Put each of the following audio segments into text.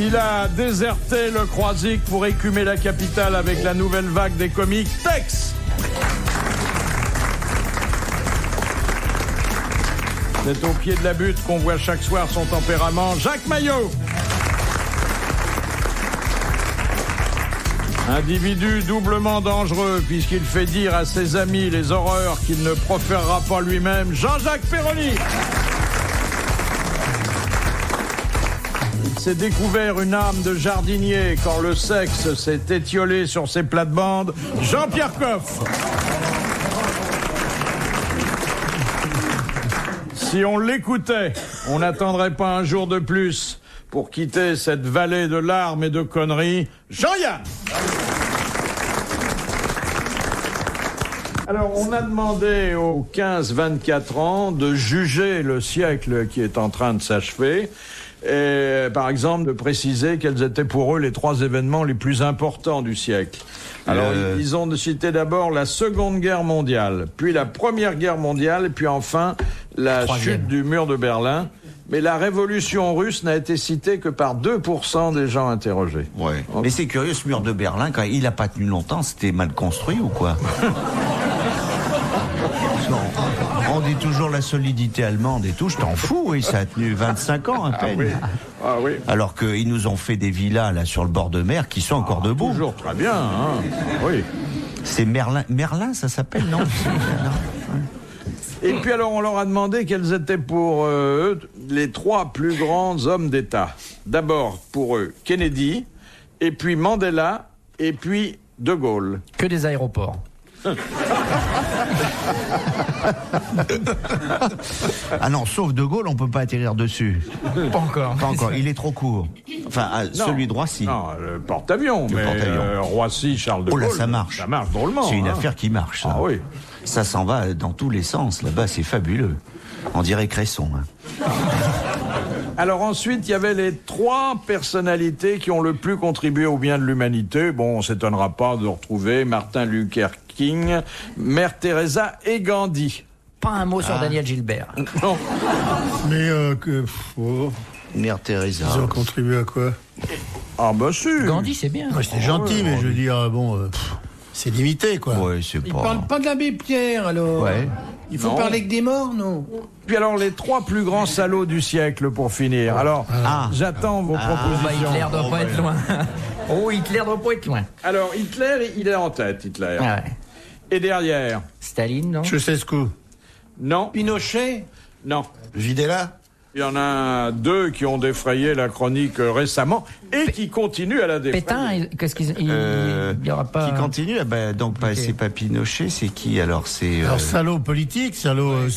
Il a déserté le Croisic pour écumer la capitale avec la nouvelle vague des comiques Tex. C'est au pied de la butte qu'on voit chaque soir son tempérament. Jacques Maillot. Individu doublement dangereux puisqu'il fait dire à ses amis les horreurs qu'il ne proférera pas lui-même. Jean-Jacques Perroni. Il s'est découvert une âme de jardinier quand le sexe s'est étiolé sur ses plates-bandes. Jean-Pierre Coff. Si on l'écoutait, on n'attendrait pas un jour de plus pour quitter cette vallée de larmes et de conneries. Jean-Yann. Alors, on a demandé aux 15-24 ans de juger le siècle qui est en train de s'achever. Et, par exemple, de préciser quels étaient pour eux les 3 événements les plus importants du siècle. Alors, ils ont cité d'abord la Seconde Guerre mondiale, puis la Première Guerre mondiale, puis enfin la chute du mur de Berlin. Mais la révolution russe n'a été citée que par 2% des gens interrogés. Ouais. Mais c'est curieux, ce mur de Berlin, quand il n'a pas tenu longtemps, c'était mal construit ou quoi? On dit toujours la solidité allemande et tout, je t'en fous, oui, ça a tenu 25 ans à peine. Oui. Ah oui. Alors qu'ils nous ont fait des villas là sur le bord de mer qui sont encore debout. Toujours très bien, hein. Oui. C'est Merlin, ça s'appelle, non? Et puis alors on leur a demandé quels étaient pour eux les 3 plus grands hommes d'État. D'abord pour eux Kennedy, et puis Mandela, et puis De Gaulle. Que des aéroports. Ah non, sauf De Gaulle, on peut pas atterrir dessus. Pas encore. Pas encore, il est trop court. Enfin, celui de Roissy. Non, le porte-avions. Le porte-avions. Roissy, Charles de Gaulle. Oh là, ça marche. Ça marche drôlement. C'est une hein. affaire qui marche, ça. Ah oui. Ça s'en va dans tous les sens. Là-bas, c'est fabuleux. On dirait Cresson. Hein. Alors ensuite, il y avait les 3 personnalités qui ont le plus contribué au bien de l'humanité. Bon, on s'étonnera pas de retrouver Martin Luther King, Mère Teresa et Gandhi. Pas un mot sur Daniel Gilbert. Non. Mais Mère Teresa. ils ont contribué à quoi? Ah bah si. Gandhi, c'est bien. Ouais, c'était gentil, mais je veux dire, c'est limité, quoi. Ouais, c'est Il pas... parle pas de l'abbé Pierre, alors. Ouais. Il faut Non. parler que des morts, non? Puis alors les 3 plus grands salauds du siècle pour finir. Alors, j'attends vos propositions. Bah, Hitler doit pas être loin. Oh, Hitler doit pas être loin. Alors Hitler, il est en tête, Hitler. Ah ouais. Et derrière? Staline, non? Ceausescu. Non. Pinochet? Non. Videla. Il y en a 2 qui ont défrayé la chronique récemment et qui continuent à la défrayer. Pétain, qu'est-ce qu'il il y aura pas... Qui continue? Ah bah, donc, c'est pas Pinochet, c'est qui alors? C'est Alors, salaud politique, salaud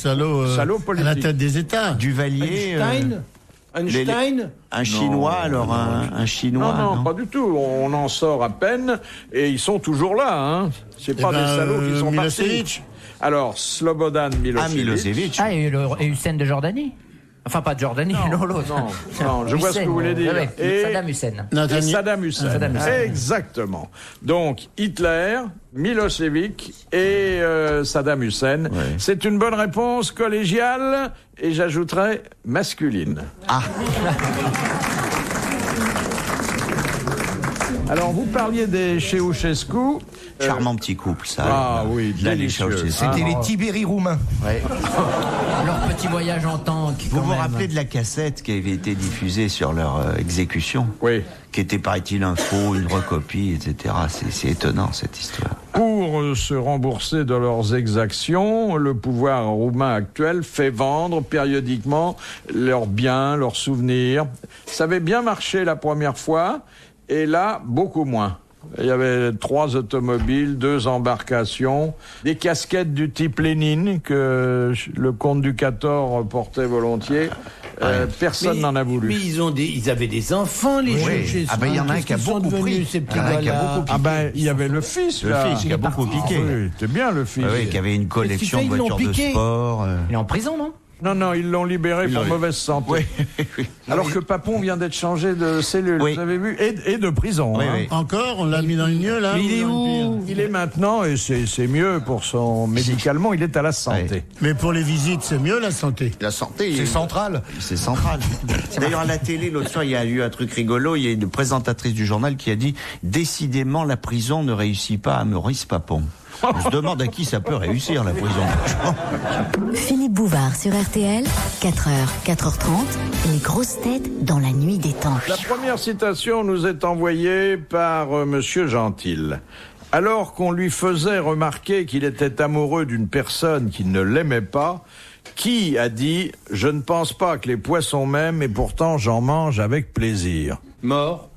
politique. à la tête des États. Duvalier. Einstein? Un Chinois, alors un Chinois. Non, pas du tout. On en sort à peine et ils sont toujours là. Hein. C'est pas des salauds qui sont Milosevic. partis. Alors, Slobodan Milosevic. Milosevic. Ah, et Hussein de Jordanie. Enfin, pas de Jordanie, l'autre. Non, je vois ce que vous voulez dire. Ouais, Et Saddam Hussein. Et Saddam Hussein. Saddam Hussein. Exactement. Donc, Hitler, Milosevic et Saddam Hussein. Ouais. C'est une bonne réponse collégiale et j'ajouterais masculine. Ah. Alors, vous parliez des Ceausescu. Charmant petit couple, ça. Ah oui, là, les délicieux. Ceausescu. C'était les Tibéri roumains. Ouais. Leur petit voyage en tank. Vous quand vous même. rappelez de la cassette qui avait été diffusée sur leur exécution? Oui. Qui était, paraît-il, un faux, une recopie, etc. C'est étonnant, cette histoire. Pour se rembourser de leurs exactions, le pouvoir roumain actuel fait vendre périodiquement leurs biens, leurs souvenirs. Ça avait bien marché la première fois, et là, beaucoup moins. Il y avait 3 automobiles, 2 embarcations, des casquettes du type Lénine que le comte du Cator portait volontiers. Personne n'en a voulu. Mais ils avaient des enfants, les Ceausescu. Ah ben, il y en a un qui a beaucoup pris. Ces petits Il y en a un qui a gars-là. beaucoup pris. Ah ben, il y avait le fils, Le là. fils qui a beaucoup piqué. Oui, c'était bien le fils. Ah oui, qui avait une collection de Qu'est-ce qu'ils voitures l'ont de piqué sport. Il est en prison, non? Non, ils l'ont libéré pour mauvaise santé. Oui. Alors que Papon vient d'être changé de cellule, vous avez vu, et de prison. Oui, hein. oui. Encore, on l'a mis dans le mieux, là. Mais il est ou dans le où pire Il est maintenant, et c'est mieux pour son médicalement, il est à la santé. Mais pour les visites, c'est mieux, la santé. La santé. C'est central. C'est central. D'ailleurs, à la télé, l'autre soir, il y a eu un truc rigolo. Il y a une présentatrice du journal qui a dit « Décidément, la prison ne réussit pas à Maurice Papon ». On se demande à qui ça peut réussir, la prison. Philippe Bouvard sur RTL, 4h, 4h30, les grosses têtes dans la nuit des temps. La première citation nous est envoyée par Monsieur Gentil. Alors qu'on lui faisait remarquer qu'il était amoureux d'une personne qui ne l'aimait pas, qui a dit « Je ne pense pas que les poissons m'aiment et pourtant j'en mange avec plaisir. Mort. »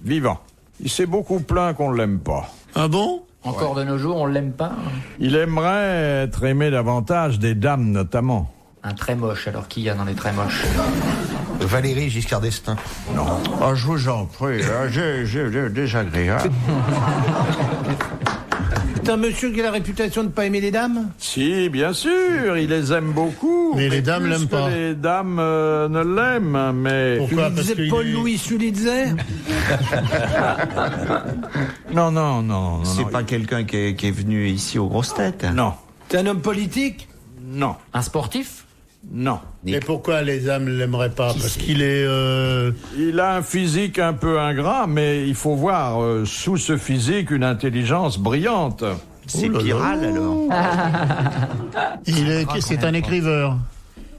Vivant. Il s'est beaucoup plaint qu'on ne l'aime pas. Ah bon? Encore de nos jours, on l'aime pas. Il aimerait être aimé davantage des dames notamment. Un très moche, alors qu'il y a dans les très moches? Valérie Giscard d'Estaing. Oh, je vous en prie, j'ai désagréable. C'est un monsieur qui a la réputation de ne pas aimer les dames? Si, bien sûr, il les aime beaucoup. Mais les dames plus l'aiment que pas. Les dames ne l'aiment, mais... Pourquoi? Il Parce disait qu'il Paul-Louis Sulitzer. Non. C'est pas quelqu'un qui est venu ici aux grosses têtes. Non, C'est un homme politique? non, Un sportif? non. Mais pourquoi les âmes ne l'aimeraient pas? Parce qu'il est... Il a un physique un peu ingrat, mais il faut voir sous ce physique une intelligence brillante. C'est Piral, alors. C'est un écriveur.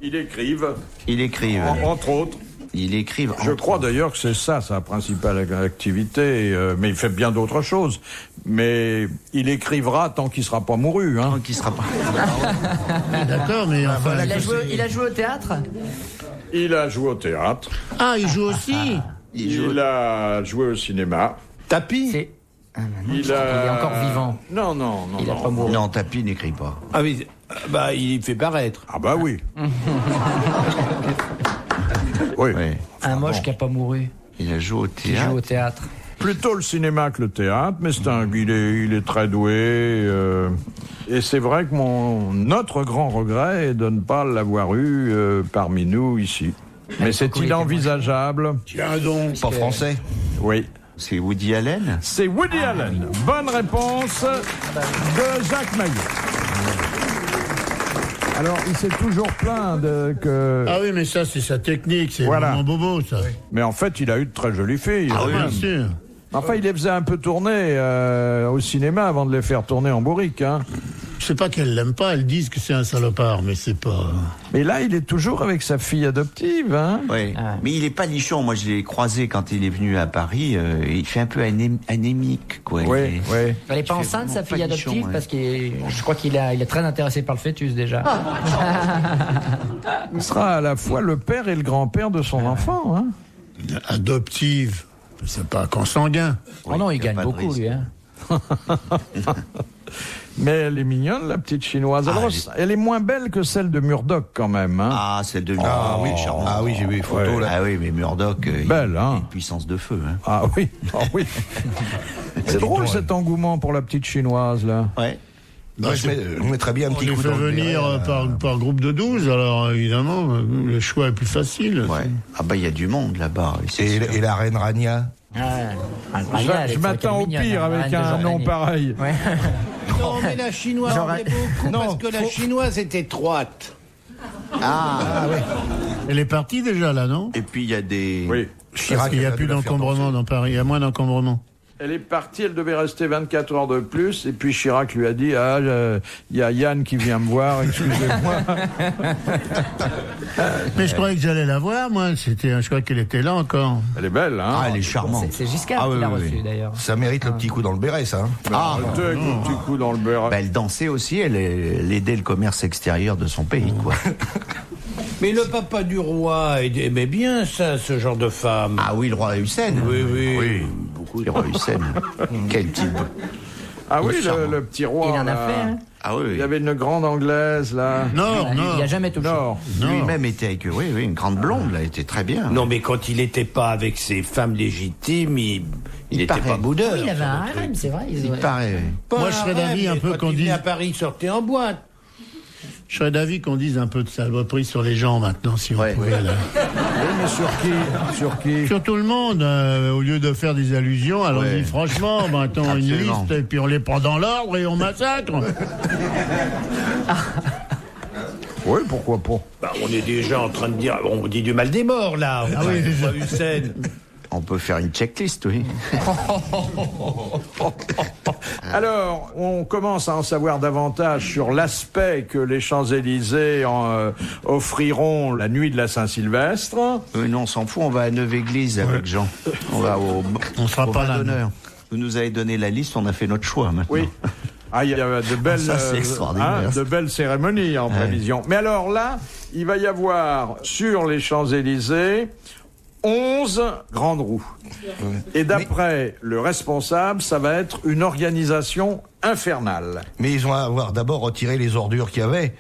Il écrive, Il écrive. entre autres. Il écrive. Je crois d'ailleurs que c'est ça sa principale activité, mais il fait bien d'autres choses. Mais il écrivera tant qu'il sera pas mouru. Hein. Qui sera pas. D'accord, mais enfin... Il a joué au théâtre? Il a joué au théâtre, Ah, il joue aussi. il a joué au cinéma. Tapis. C'est... Il Il est encore vivant. Non. Il a pas mouru. Non, Tapi n'écrit pas. Ah oui, bah il fait paraître. Ah bah oui. Oui. Ouais. Un moche qui a pas mouru, Il a joué au qui théâtre. joue au théâtre. Plutôt le cinéma que le théâtre, mais il est très doué. Et c'est vrai que notre grand regret est de ne pas l'avoir eu parmi nous ici. Mais c'est beaucoup, il était inenvisageable. Tiens donc. Pas français. Oui. C'est Woody Allen. C'est Woody Allen. Bonne réponse de Jacques Maillet. Alors, il s'est toujours plaint que... Ah oui, mais ça, c'est sa technique. C'est Voilà. vraiment bobo, ça. Mais en fait, il a eu de très jolies filles. Ah quand oui, même. bien sûr. Enfin, il les faisait un peu tourner au cinéma avant de les faire tourner en bourrique. Hein. Je sais pas qu'elles l'aiment pas, elles disent que c'est un salopard, mais c'est pas... Mais là, il est toujours avec sa fille adoptive. Hein. Oui. Ah. Mais il est pas nichon. Moi, je l'ai croisé quand il est venu à Paris. Il fait un peu anémique, quoi. Oui. Elle est pas fait enceinte, sa vraiment fille pas nichon, adoptive, ouais. parce que je crois qu'il est très intéressé par le fœtus déjà. Il sera à la fois le père et le grand-père de son enfant. Hein. Adoptive. C'est pas consanguin. Oh non, il y a gagne pas de beaucoup, risque. lui. Hein. Mais elle est mignonne, la petite chinoise. Alors, Ah, elle est moins belle que celle de Murdoch, quand même. Hein. Ah, c'est de charmant. Ah oui, j'ai vu les photos Ouais. là. Ah oui, mais Murdoch, Belle, il a hein. une puissance de feu. Hein. Ah oui, oui. C'est drôle cet engouement pour la petite chinoise, là. Ouais. Moi, je mettrais bien un On petit les coup fait dans le venir béret, par groupe de 12, alors évidemment, le choix est plus facile. Ouais. Ah bah il y a du monde là-bas. c'est sûr. Et la reine Rania. Je m'attends au pire avec un nom pareil. Ouais. Non, mais la chinoise, Genre- on est beaucoup parce que la chinoise est étroite. Elle est partie déjà, là, non? Et puis il y a des. Oui. Parce qu'il n'y a plus d'encombrement dans Paris, il y a moins d'encombrement. Elle est partie, elle devait rester 24 heures de plus, et puis Chirac lui a dit, il y a Yann qui vient me voir, excusez-moi. Mais je croyais que j'allais la voir, moi. Je croyais qu'elle était là encore. Elle est belle, hein. Ah, elle est charmante. C'est Giscard Ah, qui oui, l'a oui, reçu, oui. d'ailleurs. Ça mérite le petit coup dans le béret, ça. Hein. Ah, Arrêtez avec le petit coup dans le beurre. bah, elle dansait aussi, elle aidait le commerce extérieur de son pays, quoi. Mais le papa du roi aimait bien ça, ce genre de femme. Ah oui, le roi Hussein. Oui. Beaucoup. Le roi Hussein. Quel type. Ah oui, charmant. le petit roi. Il en a là. fait, hein. Ah oui, Il y avait une grande anglaise, là. Non, Il n'y a jamais touché. Nord. Lui-même était avec eux. Oui, une grande blonde, là, était très bien. Non, mais quand il n'était pas avec ses femmes légitimes, il n'était paraît. pas boudeur. Oui, il avait un harem, c'est vrai. Il paraît. Pas Moi, je serais un rêve, d'avis un mais peu quand qu'on il venait dise- à Paris, il sortait en boîte. Je serais d'avis qu'on dise un peu de saloperie sur les gens maintenant, si on pouvait. Là. Oui, mais sur qui Sur tout le monde, au lieu de faire des allusions, alors on dit franchement, mettons une liste et puis on les prend dans l'ordre et on massacre. Oui, pourquoi pas. Bah, on est déjà en train de dire, on dit du mal des morts là. Ah oui, Hussein. On peut faire une checklist, oui. Alors, on commence à en savoir davantage sur l'aspect que les Champs-Élysées offriront la nuit de la Saint-Sylvestre. Non, on s'en fout, on va à Neuve-Église avec Jean. On va On sera au pas vin là. d'honneur. Vous nous avez donné la liste, on a fait notre choix maintenant. Oui. Ah, il y a de belles, Ça, c'est extraordinaire. de belles cérémonies en prévision. Mais alors là, il va y avoir sur les Champs-Élysées 11 grandes roues. Et d'après le responsable, ça va être une organisation infernale. Mais ils vont avoir d'abord retiré les ordures qu'il y avait.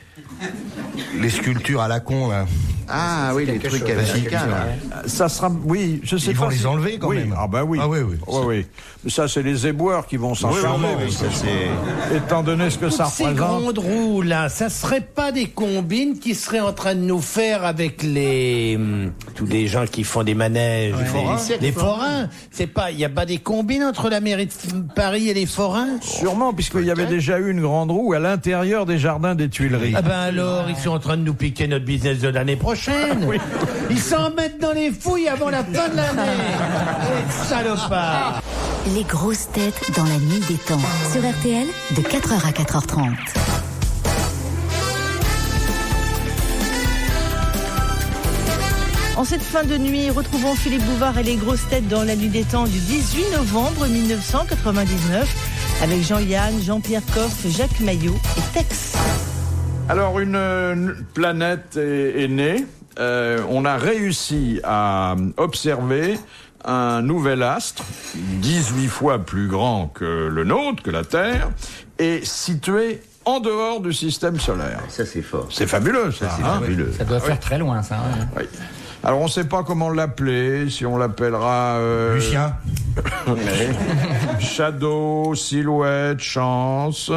Les sculptures à la con, là. Ah oui, les trucs américains, là. Ça sera, oui, je sais Ils pas. vont les enlever quand même. Ah bah oui. Ah oui, oui. Oui. Mais ça, c'est les éboueurs qui vont s'en charger. Ça, c'est... Étant donné ce que ça Ces représente. grandes roues là, ça serait pas des combines qui seraient en train de nous faire avec les tous les gens qui font des manèges, les forains. C'est pas, il y a pas des combines entre la mairie de Paris et les forains? Sûrement, puisqu'il y avait déjà eu une grande roue à l'intérieur des jardins des Tuileries. Ah ben alors, ils sont en train de nous piquer notre business de l'année prochaine. Ils s'en mettent dans les fouilles avant la fin de l'année. Les salopards. Les grosses têtes dans la nuit des temps. Sur RTL, de 4h à 4h30. En cette fin de nuit, retrouvons Philippe Bouvard et les grosses têtes dans la nuit des temps du 18 novembre 1999 avec Jean-Yann, Jean-Pierre Coff, Jacques Maillot et Tex. Alors, une planète est née. On a réussi à observer un nouvel astre, 18 fois plus grand que le nôtre, que la Terre, et situé en dehors du système solaire. Ça, c'est fort. C'est fabuleux, ça. C'est fabuleux. Ça doit faire très loin, ça. Hein. Oui. Alors, on ne sait pas comment l'appeler, si on l'appellera... Lucien. Shadow, Silhouette, Chance...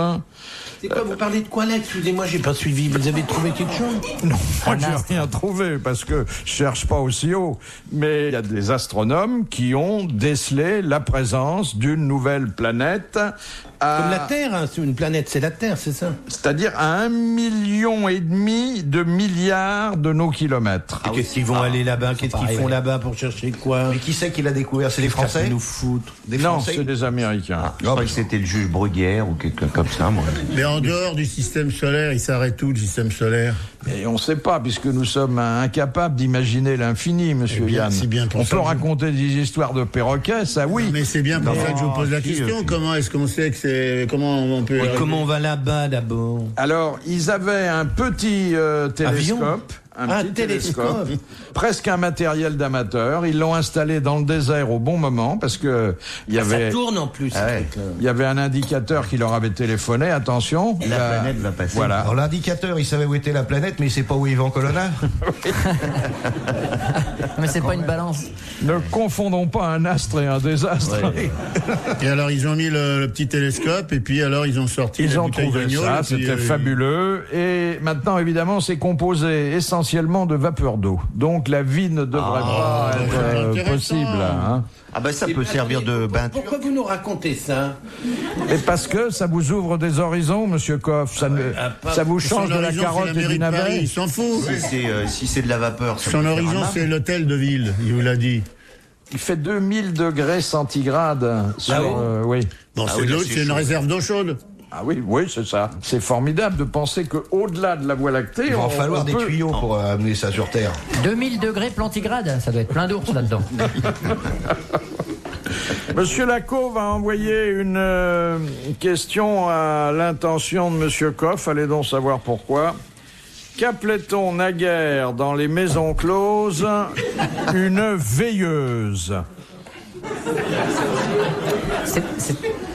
C'est quoi, vous parlez de quoi là? Excusez-moi, j'ai pas suivi. Vous avez trouvé quelque chose? Non, moi j'ai rien trouvé parce que je cherche pas aussi haut. Mais il y a des astronomes qui ont décelé la présence d'une nouvelle planète. Comme la Terre, hein, c'est une planète, c'est la Terre, c'est ça? C'est-à-dire à 1,5 million de milliards de nos kilomètres. Et qu'est-ce qu'ils vont aller là-bas? Qu'est-ce qu'ils font là-bas pour chercher quoi? Mais qui c'est qui l'a découvert? C'est les Français? Nous foutent. Des Non, Français? c'est des Américains. Je croyais que c'était le juge Bruguière ou quelqu'un comme ça, moi. Mais en dehors du système solaire, il s'arrête où le système solaire? Mais on ne sait pas, puisque nous sommes incapables d'imaginer l'infini, monsieur Yann. c'est bien pour on ça peut que raconter des histoires de perroquets, ça oui. Mais c'est bien pour ça que je vous pose la si, question. Comment est-ce qu'on sait que c'est... Comment on peut... Et comment on va là-bas d'abord? Alors, ils avaient un petit télescope. Un petit télescope, presque un matériel d'amateur. Ils l'ont installé dans le désert au bon moment parce que il y avait, Ça tourne en plus. il y avait un indicateur qui leur avait téléphoné. Attention, La planète va passer. Voilà. Alors l'indicateur, il savait où était la planète, mais il sait pas où est Yvan Colonna. Mais c'est pas une balance. Ne confondons pas un astre et un désastre. Et alors, ils ont mis le petit télescope et puis alors, ils ont sorti Ils la ont bouteille trouvé d'agneau, ça, et puis, c'était fabuleux. Et maintenant, évidemment, c'est composé essentiellement de vapeur d'eau. Donc la vie ne devrait pas c'est être intéressant. possible. Hein. Ah ben ça peut servir de bain. Pourquoi vous nous racontez ça? Et parce que ça vous ouvre des horizons, monsieur Coff. Ça vous change Son de la horizon, carotte c'est et la mairie du de Paris, navet. il s'en fout. Si c'est de la vapeur, ça Son peut faire horizon, un arbre. c'est l'hôtel de ville, il vous l'a dit. Il fait 2000 degrés centigrades. Oui. Bon, Ah c'est oui, de là, l'eau, c'est c'est une chaud. réserve d'eau chaude. Ah oui, c'est ça. C'est formidable de penser qu'au-delà de la Voie lactée, Il va en on falloir des peut- tuyaux pour amener ça sur Terre. 2000 degrés plantigrade, ça doit être plein d'ours là-dedans. Monsieur Lacaux va envoyer une question à l'intention de monsieur Coff. Allez donc savoir pourquoi. Qu'appelait-on naguère dans les maisons closes une veilleuse?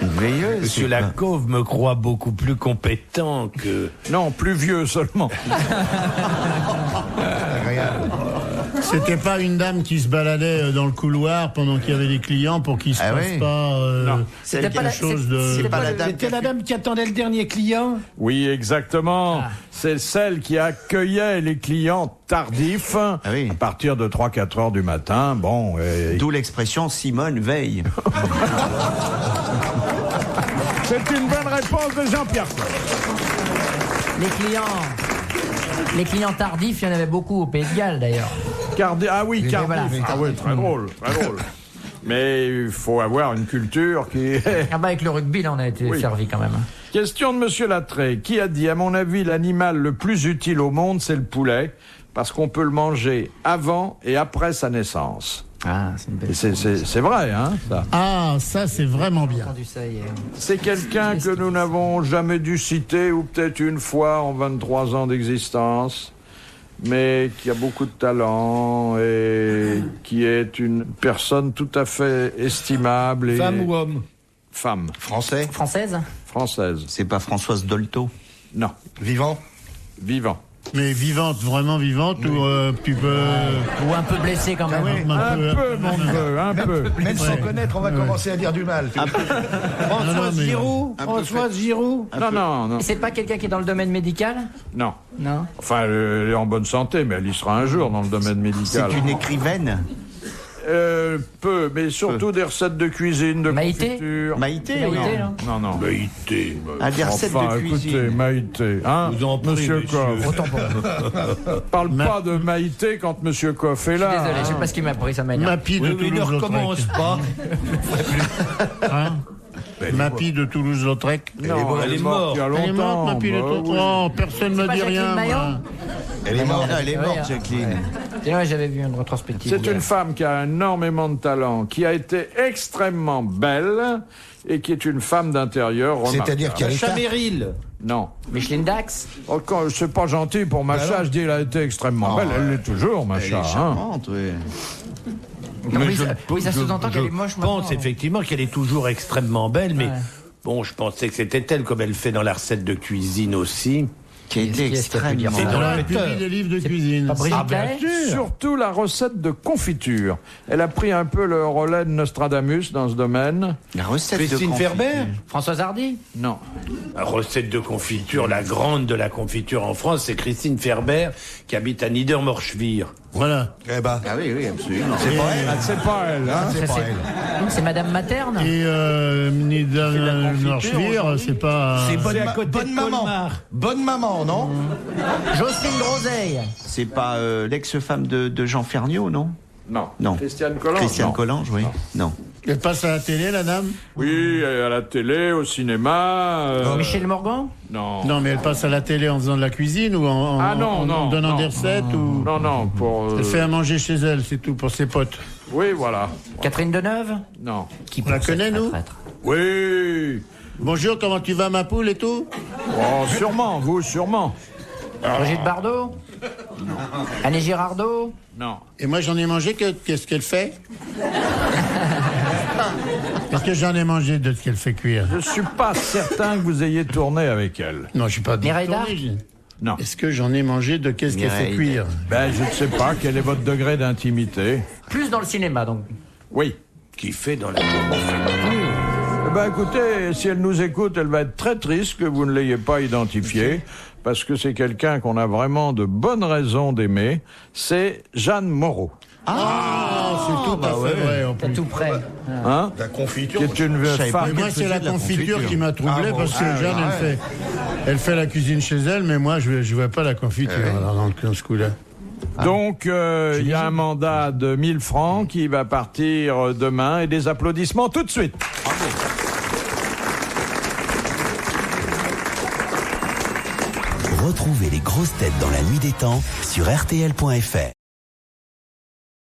Une veilleuse. Monsieur Lacauve me croit beaucoup plus compétent que... Non, plus vieux seulement. C'était pas une dame qui se baladait dans le couloir pendant qu'il y avait des clients pour qu'il se passe pas C'était pas la dame qui attendait le dernier client. Oui, exactement. C'est celle qui accueillait les clients tardifs à partir de 3-4 heures du matin. Bon, d'où l'expression Simone veille. C'est une bonne réponse de Jean-Pierre. Les clients tardifs, il y en avait beaucoup au Pays de Galles d'ailleurs. Cardif. Voilà. Ah oui, très drôle. Mais il faut avoir une culture qui est... avec le rugby, là, on a été servi quand même. Question de Monsieur Lattré, qui a dit, à mon avis, l'animal le plus utile au monde, c'est le poulet, parce qu'on peut le manger avant et après sa naissance. Ah, c'est une belle... C'est vrai, hein, ça. Ah, ça, c'est vraiment bien. C'est quelqu'un que nous n'avons jamais dû citer, ou peut-être une fois en 23 ans d'existence, mais qui a beaucoup de talent et qui est une personne tout à fait estimable. Femme ou homme? Femme. Français? Française? Française. C'est pas Françoise Dolto? Non. Vivant? Vivant. Mais vivante, vraiment vivante, ou tu peux... Ou un peu blessée quand même. Un peu, mon neveu, un peu. Même sans connaître, on va commencer à dire du mal. Françoise Giroud? Françoise Giroud? Non. Et c'est pas quelqu'un qui est dans le domaine médical? Non. Non. Enfin, elle est en bonne santé, mais elle y sera un jour dans le domaine médical. C'est une écrivaine? Peu, mais surtout des recettes de cuisine, de confiture. Maïté, non. Maïté. Ah, des recettes de cuisine. Écoutez, Maïté, hein, Monsieur Coff. Autant pour moi. Parle pas de Maïté quand Monsieur Coff est là. Désolé, je sais pas ce qui m'a pris, ça m'énerve. Mappy de Toulouse-Lautrec. Ne recommence pas. Mappy de Toulouse-Lautrec. Non, elle est morte il y a longtemps. Elle est morte, Mappy de Toulouse. Oh, personne ne me dit rien, moi. Elle est morte, Jacqueline. Moi, j'avais vu une rétrospective. C'est une femme qui a énormément de talent, qui a été extrêmement belle et qui est une femme d'intérieur remarquable. C'est-à-dire qu'elle Sacha Merrill? Non. Micheline Dax? Oh, c'est pas gentil pour Macha, je dis elle a été extrêmement belle. Elle l'est toujours, Macha. Elle est charmante, oui. Oui, ça sous-entend qu'elle est moche maintenant. Je pense effectivement qu'elle est toujours extrêmement belle, mais bon, je pensais que c'était elle, comme elle fait dans la recette de cuisine aussi. Qui a été extrêmement... C'est dans la publie des livres de cuisine. Bien sûr. Surtout la recette de confiture. Elle a pris un peu le relais de Nostradamus dans ce domaine. La recette Christine de Ferber? Françoise Hardy? Non. La recette de confiture, la grande de la confiture en France, c'est Christine Ferber, qui habite à Niedermorschwihr. Voilà. Eh ben. Ah oui, absolument. C'est pas elle. C'est pas elle, hein. C'est pas elle. C'est Madame Materne? Et Niedermorschwihr, c'est pas... C'est Bonne maman. Bonne maman, non? Jocelyne Groseille? C'est pas l'ex-femme de Jean Ferniaud, non? Non. Christiane Collange? Christiane Collange, oui. Non. Elle passe à la télé, la dame? Oui, à la télé, au cinéma. Michel Morgan? Non. Non, mais elle passe à la télé en faisant de la cuisine ou en donnant des recettes ou... Non, pour... Elle fait à manger chez elle, c'est tout, pour ses potes. Oui, voilà. Catherine Deneuve? Non. Qui On la connaît, nous? Oui. Bonjour, comment tu vas, ma poule et tout? Oh, sûrement, vous, sûrement. Brigitte Bardot? Non. Annie Girardot? Non. Et moi, j'en ai mangé, qu'est-ce qu'elle fait? Parce que j'en ai mangé de ce qu'elle fait cuire. Je suis pas certain que vous ayez tourné avec elle. Non, je suis pas Mireille tourné, d'Arc? Non. Est-ce que j'en ai mangé de qu'est-ce qu'elle fait cuire? Ben, je ne sais pas. Quel est votre degré d'intimité? Plus dans le cinéma, donc. Oui. Qui fait dans la Eh ben, écoutez, si elle nous écoute, elle va être très triste que vous ne l'ayez pas identifiée, parce que c'est quelqu'un qu'on a vraiment de bonnes raisons d'aimer. C'est Jeanne Moreau. C'est tout à fait vrai. En T'es plus. tout près. Hein? La confiture. Qui est une femme. Et moi, c'est la confiture qui m'a troublé parce que Jeanne, elle fait la cuisine chez elle, mais moi, je vois pas la confiture dans ce coup-là. Donc, il y a un mandat de 1000 francs qui va partir demain et des applaudissements tout de suite. Retrouvez les grosses têtes dans la nuit des temps sur RTL.fr.